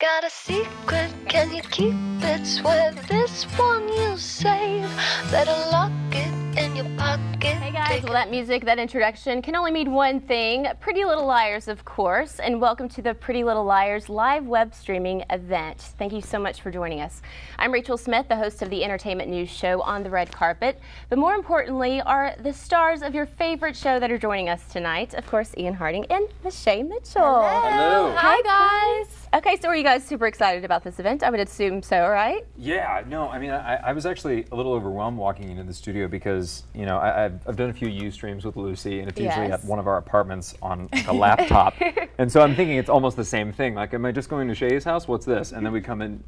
Got a secret, can you keep it? Swear this one you'll save. Better lock it in your pocket. Hey guys, well that music, that introduction can only mean one thing. Pretty Little Liars, of course, and welcome to the Pretty Little Liars live web streaming event. Thank you so much for joining us. I'm Rachel Smith, the host of the entertainment news show On the Red Carpet, but more importantly are the stars of your favorite show that are joining us tonight. Of course, Ian Harding and Miss Shay Mitchell. Hello. Hi guys. Okay, so are you guys super excited about this event? I would assume so, right? Yeah, no, I mean, I was actually a little overwhelmed walking into the studio because, you know, I've done a few Ustreams with Lucy, and it's usually at one of our apartments on like, a laptop. And so I'm thinking it's almost the same thing. Like, am I just going to Shay's house? What's this? And then we come in.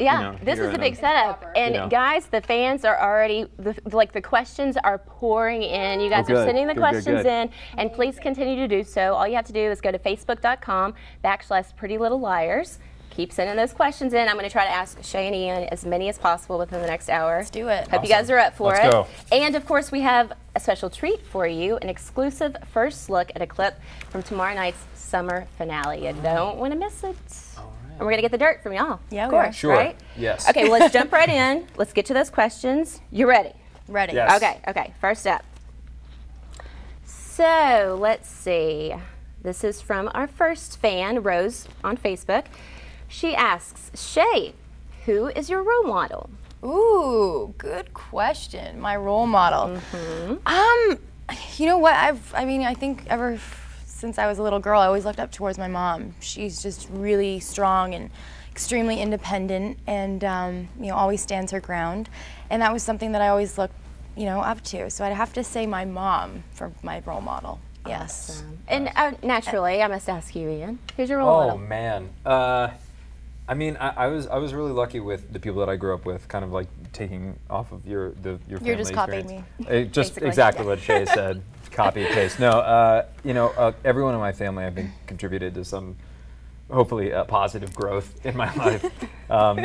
Yeah, you know, this is a big setup. And guys, the fans are already, the questions are pouring in. You guys are sending the questions in, and please continue to do so. All you have to do is go to facebook.com/Pretty Little Liars. Keep sending those questions in. I'm going to try to ask Shay and Ian as many as possible within the next hour. Let's do it. Hope you guys are up for it. Let's go. And of course, we have a special treat for you, an exclusive first look at a clip from tomorrow night's summer finale. You don't want to miss it. And we're going to get the dirt from y'all. Yeah, of course, sure. Right? Yes. Okay, well, let's jump right in. Let's get to those questions. You ready? Ready. Yes. Okay, first up. So, let's see. This is from our first fan, Rose, on Facebook. She asks, Shay, who is your role model? Ooh, good question. My role model. You know what? I think ever since I was a little girl, I always looked up towards my mom. She's just really strong and extremely independent, and you know, always stands her ground. And that was something that I always looked, you know, up to. So I'd have to say my mom for my role model. Yes. And naturally, I must ask you, Ian, who's your role model? Oh man. I mean, I was really lucky with the people that I grew up with, kind of like taking off of your family. You're just copying me. Just exactly what Shay said. Copy paste. No, you know, everyone in my family, I think, contributed to some, hopefully, positive growth in my life.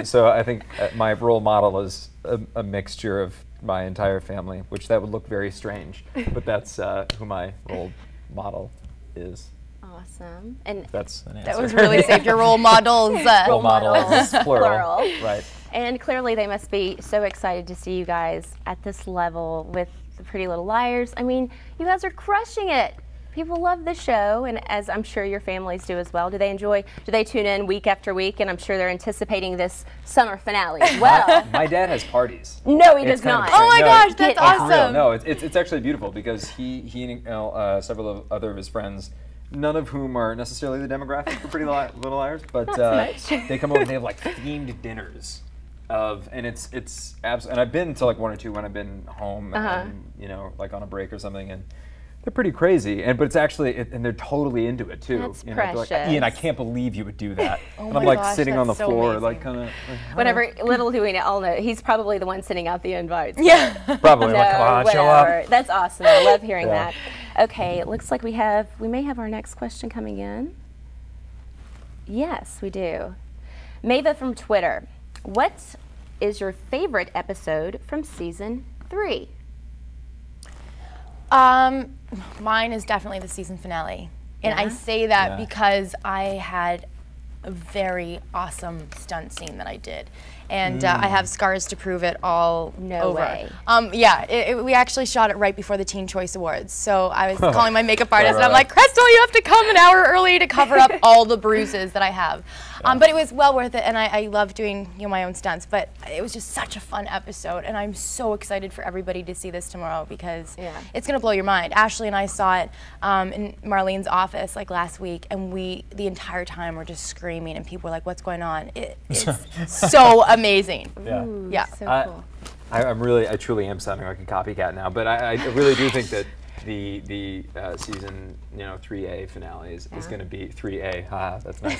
So I think my role model is a mixture of my entire family, which that would look very strange, but that's who my role model is. Awesome. And that's an answer. That was really safe. Your role models. Role models, plural. Right. And clearly they must be so excited to see you guys at this level with the Pretty Little Liars. I mean, you guys are crushing it. People love the show, and as I'm sure your families do as well. Do they tune in week after week? And I'm sure they're anticipating this summer finale as well. My dad has parties. No, he does not. Oh my gosh, that's awesome. No, it's actually beautiful because he and several of other of his friends, none of whom are necessarily the demographic for Pretty Little Liars, but they come over and they have like themed dinners. And it's absolutely, and I've been to like one or two when I've been home, and, you know, like on a break or something, and they're pretty crazy. But it's actually, and they're totally into it too. That's you know, precious. Like, Ian, I can't believe you would do that. Oh and I'm my like gosh, sitting on the that's so floor, amazing. like kind of. Whatever, little do we all know, he's probably the one sending out the invites. Yeah. Probably. Like, come on, show up. That's awesome. I love hearing that. Okay, it looks like we may have our next question coming in. Yes, we do. Mava from Twitter. What is your favorite episode from season 3? Mine is definitely the season finale. And I say that because I had a very awesome stunt scene that I did. And I have scars to prove it all No over. way. We actually shot it right before the Teen Choice Awards. So I was calling my makeup artist and I'm like, Crystal, you have to come an hour early to cover up all the bruises that I have. But it was well worth it, and I love doing my own stunts. But it was just such a fun episode, and I'm so excited for everybody to see this tomorrow because it's gonna blow your mind. Ashley and I saw it in Marlene's office like last week, and the entire time were just screaming, and people were like, "What's going on?" It's so amazing. Yeah. So cool. I truly am sounding like a copycat now, but I really do think that the season 3A finale is going to be 3A. Haha, that's nice.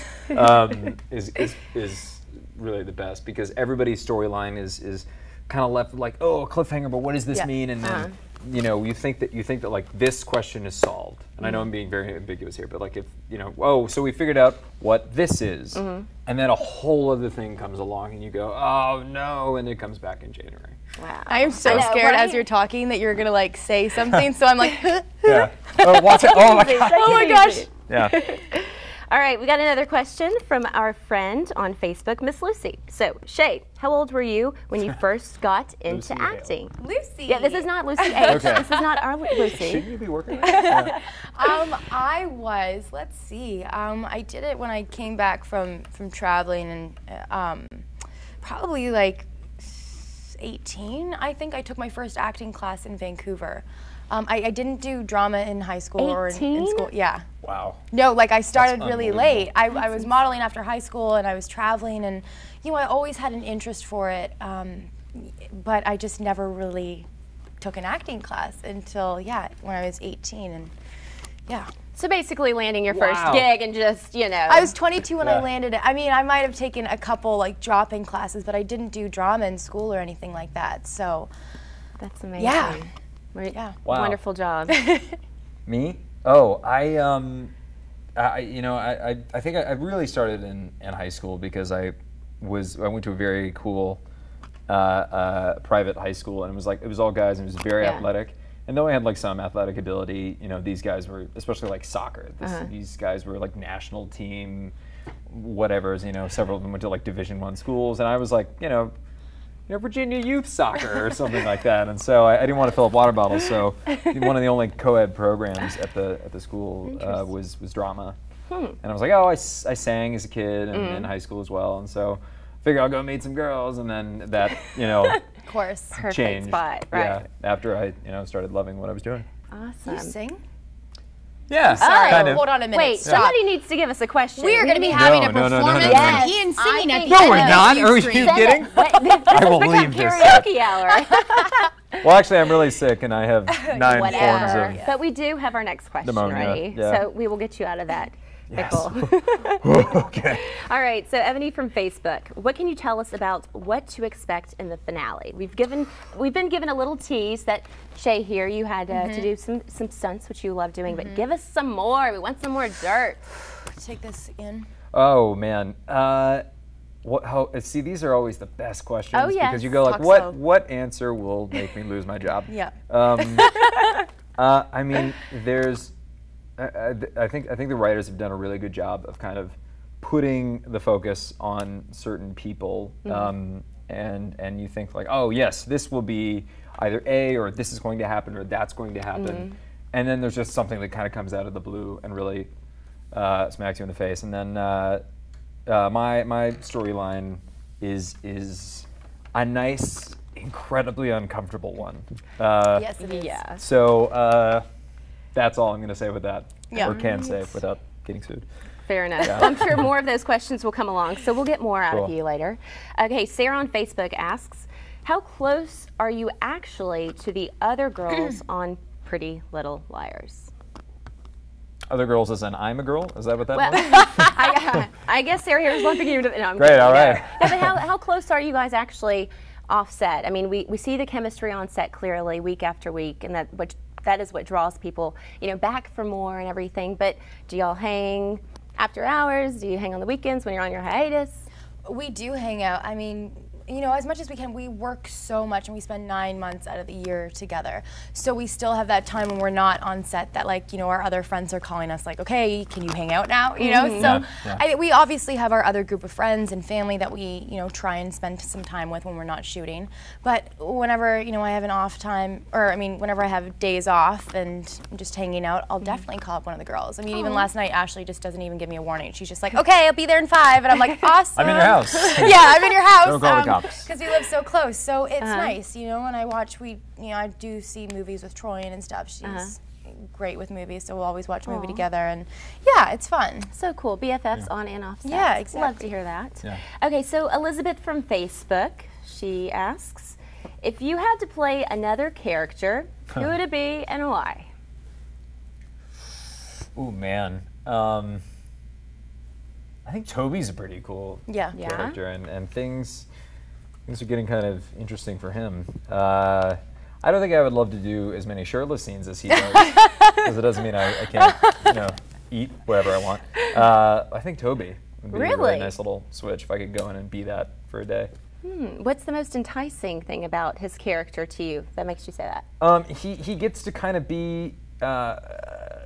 Is really the best because everybody's storyline is kind of left like, oh, a cliffhanger, but what does this mean? And then you think that like this question is solved. And I know I'm being very ambiguous here, but like if so we figured out what this is, and then a whole other thing comes along, and you go, oh no, and it comes back in January. Wow. I am so scared as you're talking that you're gonna like say something, so I'm like, Yeah. Oh, watch it. Oh my god. Oh my gosh. Yeah. All right, we got another question from our friend on Facebook, Miss Lucy. So, Shay, how old were you when you first got into Lucy acting? Lucy. Yeah, this is not Lucy H. Okay. This is not our Lucy. Shouldn't you be working on it? I was, let's see, I did it when I came back from traveling, and probably like 18, I think I took my first acting class in Vancouver. I didn't do drama in high school or in school. Yeah. Wow. No, like I started really unbelievable. late. I was modeling after high school, and I was traveling, and I always had an interest for it, but I just never really took an acting class until when I was 18, and yeah. So basically landing your first Wow. gig and just, I was 22 when I Yeah. landed it. I mean, I might have taken a couple like drop-in classes, but I didn't do drama in school or anything like that. So That's amazing. Yeah. Yeah. Wow. Wonderful job. Me? Oh, I think I really started in high school because I went to a very cool private high school, and it was all guys, and it was very Yeah. athletic. And though I had like some athletic ability, these guys were, especially like soccer. These guys were like national team, whatever. Several of them went to like Division I schools, and I was like, Virginia youth soccer or something like that. And so I didn't want to fill up water bottles. So one of the only co-ed programs at the school was drama. And I was like, I sang as a kid and in high school as well. And so I figured I'll go meet some girls, and then that, of course. Perfect changed. spot, right? Yeah, after I started loving what I was doing. Awesome. You sing? Yeah, Sorry, kind of. hold on a minute. Wait, Stop. somebody needs to give us a question. We are going to be need- having a No, no, no, no, performance no, no, no. of Ian singing at the No, end we're of not. the Are you Ustream. kidding? This I will has become leave this. karaoke hour. Well, actually, I'm really sick, and I have 9 forms Whatever. of. But we do have our next question Pneumonia, ready, yeah. so we will get you out of that Yes. pickle. Okay. All right, so Ebony from Facebook, what can you tell us about what to expect in the finale? We've been given a little tease that Shay here, you had to do some stunts, which you love doing, but give us some more. We want some more dirt. Take this in. Oh man. See, these are always the best questions Oh, yes. because you go like, Talk slow. what answer will make me lose my job? Yeah. I mean, there's. I think the writers have done a really good job of kind of putting the focus on certain people, and you think like, oh yes, this will be either A, or this is going to happen, or that's going to happen, and then there's just something that kind of comes out of the blue and really smacks you in the face. And then my storyline is a nice, incredibly uncomfortable one. Yes, it is. Yeah. So that's all I'm going to say with that, Yeah. or can say without getting sued. Fair enough. Well, I'm sure more of those questions will come along, so we'll get more out of Cool. you later. Okay, Sarah on Facebook asks, how close are you actually to the other girls on Pretty Little Liars? Other girls as in I'm a girl? Is that what that Well, means? I guess Sarah here is lumping you into. No, I'm Great, kidding. all right. No, but how close are you guys actually offset? I mean, we see the chemistry on set clearly week after week, and that is what draws people, back for more and everything. But do y'all hang after hours? Do you hang on the weekends when you're on your hiatus? We do hang out. I mean, as much as we can, we work so much, and we spend 9 months out of the year together. So we still have that time when we're not on set that, our other friends are calling us like, okay, can you hang out now? So Yeah. we obviously have our other group of friends and family that we, try and spend some time with when we're not shooting. But whenever, I have an off time, or whenever I have days off and I'm just hanging out, I'll definitely call up one of the girls. I mean, even last night, Ashley just doesn't even give me a warning. She's just like, okay, I'll be there in 5. And I'm like, awesome. I'm in your house. Yeah, I'm in your house. Don't call the cops. Because we live so close, so it's nice, when I watch, I do see movies with Troy and stuff. She's great with movies, so we'll always watch a movie together, and yeah, it's fun. So cool. BFFs on and off set. Yeah, exactly. Love to hear that. Yeah. Okay, so Elizabeth from Facebook, she asks, if you had to play another character, who would it be and why? Ooh, man. I think Toby's a pretty cool Yeah. character, and things are getting kind of interesting for him. I don't think I would love to do as many shirtless scenes as he does, because it doesn't mean I can't, eat whatever I want. I think Toby would be a Really? really nice little switch if I could go in and be that for a day. What's the most enticing thing about his character to you that makes you say that? He gets to kind of be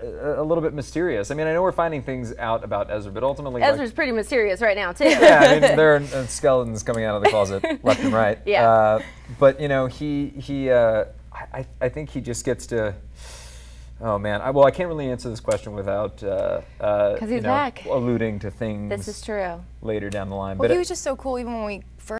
a little bit mysterious. I mean, I know we're finding things out about Ezra, but ultimately, Ezra's pretty mysterious right now too. yeah, I mean, there are skeletons coming out of the closet left and right. Yeah. But you know, I think he just gets to. Oh man, I can't really answer this question without he's back. alluding to things. This is true. Later down the line, Well, but he was just so cool even when we first